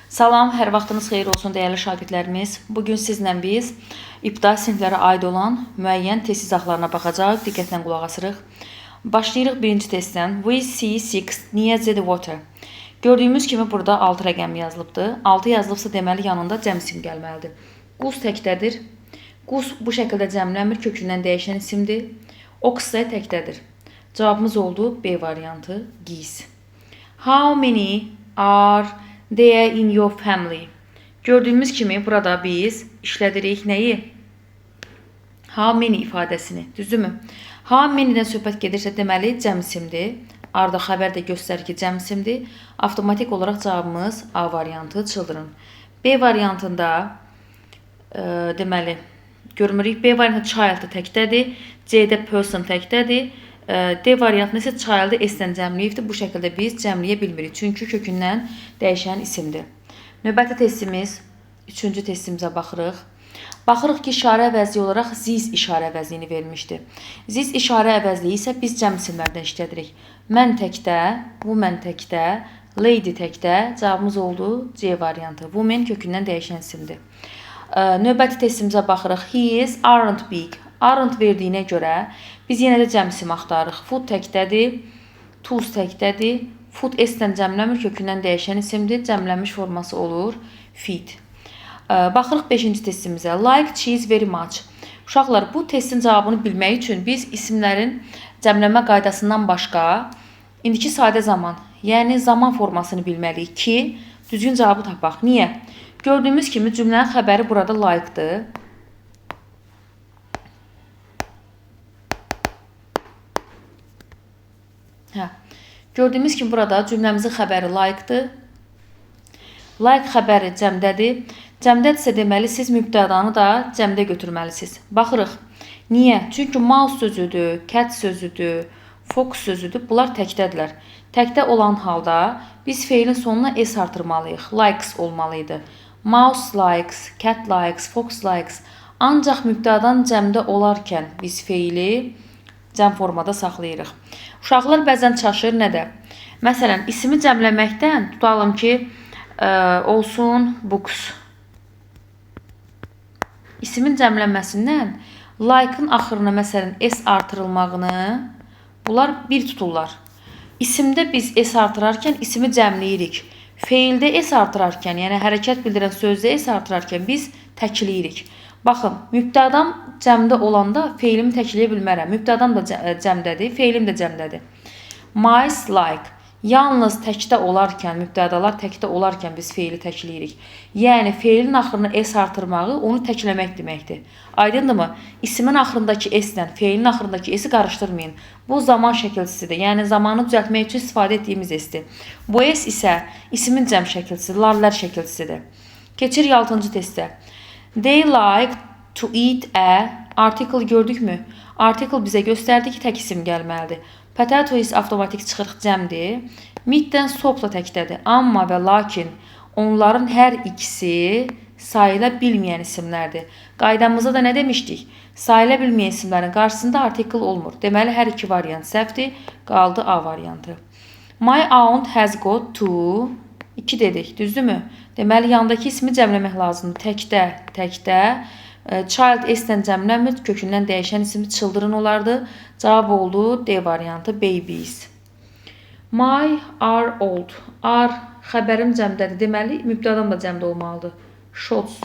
Salam, hər vaxtınız xeyir olsun dəyərli şagirdlərimiz. Bugün sizlə biz ibtidai siniflərə aid olan müəyyən test izahlarına baxacağıq. Diqqətlə qulaq asırıq. Başlayırıq birinci testdən. We see 6 near the water. Gördüyümüz kimi burada 6 rəqəm yazılıbdır. 6 yazılıbsa deməli yanında cəm isim gəlməlidir. Qus təkdədir. Qus bu şəkildə cəmlənmir, kökündən dəyişən isimdir. Ox isə təkdədir. Cavabımız oldu B variantı, geese. How many are there in your family? Gördüyümüz kimi burada biz işlədirik nəyi? How many ifadəsini, düzdürmü? How many-dən söhbət gedirsə deməli cəm isimdir. Arada xəbər də göstərir ki, cəm isimdir. Avtomatik olaraq cavabımız A variantı, children. B variantında deməli görmürük. B variantı child təkdədir. C-də person təkdədir. D variantında isə child-ı S-dən cəmləyibdir. Bu şəkildə biz cəmləyə bilmirik. Çünki kökündən dəyişən isimdir. Növbəti testimiz, üçüncü testimizə baxırıq. Baxırıq ki, işarə əvəzliyi olaraq this işarə əvəzliyini vermişdir. This işarə əvəzliyi isə biz cəm isimlərdən işlədirik. Mən təkdə, woman təkdə, lady təkdə. Cavabımız oldu C variantı. Woman kökündən dəyişən isimdir. Növbəti testimizə baxırıq. His aren't big. Aren't verdiyinə görə biz yenə də cəm isim axtarırıq. Food təkdədir, tools təkdədir. Food S-dən cəmlənmir, kökündən dəyişən isimdir. Cəmlənmiş forması olur feed. Baxırıq 5-ci testimizə. Like cheese very much. Uşaqlar, bu testin cavabını bilmək üçün biz isimlərin cəmlənmə qaydasından başqa indiki sadə zaman, yəni zaman formasını bilməliyik ki, düzgün cavabı tapaq. Niyə? Gördüyümüz kimi cümlənin xəbəri burada like-dır. Gördüyümüz kimi burada cümləmizin xəbəri like-dır. Like xəbəri cəmdədir. Cəmdədirsə deməli siz mübtədanı da cəmdə götürməlisiniz. Baxırıq. Niyə? Çünki mouse sözüdür, cat sözüdür, fox sözüdür. Bunlar təkdədirlər. Təkdə olan halda biz feilin sonuna S artırmalıyıq. Likes olmalıydı. Mouse likes, cat likes, fox likes. Ancaq mübtədan cəmdə olarkən biz feili cəm formada saxlayırıq. Uşaqlar bəzən çaşır nədə? Məsələn, ismi cəmləməkdən tutalım ki, olsun books. İsmin cəmlənməsindən like-ın axırına məsələn S artırılmağını bunlar bir tuturlar. İsimdə biz S artırarkən ismi cəmləyirik. Feildə S artırarkən, yəni hərəkət bildirən sözdə S artırarkən biz təkləyirik. Baxın, mübtədam cəmdə olanda feilimi təkləyə bilmərəm. Mübtədam da cəmdədir, feilim də cəmdədir. Mice like. Yalnız təkdə olarkən, mübtədalar təkdə olarkən biz feili təkləyirik. Yəni, feilin axırına S artırmağı onu təkləmək deməkdir. Aydındırmı? İsmin axırındakı S-dən feilin axırındakı S-i qarışdırmayın. Bu zaman şəkilçisidir. Yəni, zamanı düzəltmək üçün istifadə etdiyimiz S-dir. Bu S isə ismin cəm şəkilçisidir, larlər şəkilçisidir. Keçirik 6-cı testə. They like to eat a article gördükmü? Article bizə göstərdi ki, tək isim gəlməlidir. Potato is avtomatik çıxırıq cəmdir. Meat-dən soapla təkdədir. Amma və lakin onların hər ikisi sayıla bilməyən isimlərdir. Qaydamızda da nə demişdik? Sayıla bilməyən isimlərin qarşısında article olmur. Deməli, hər iki variant səhvdir. Qaldı A variantı. My aunt has got to 2 dedik, düzdürmü? Deməli, yandakı ismi cəmləmək lazımdır. Təkdə, təkdə. Child S-dən cəmlənmir, kökündən dəyişən ismi children olardı. Cavab oldu D variantı, babies. My are old. Are xəbərim cəmdədir. Deməli, mübtədam da cəmdə olmalıdır. Shots.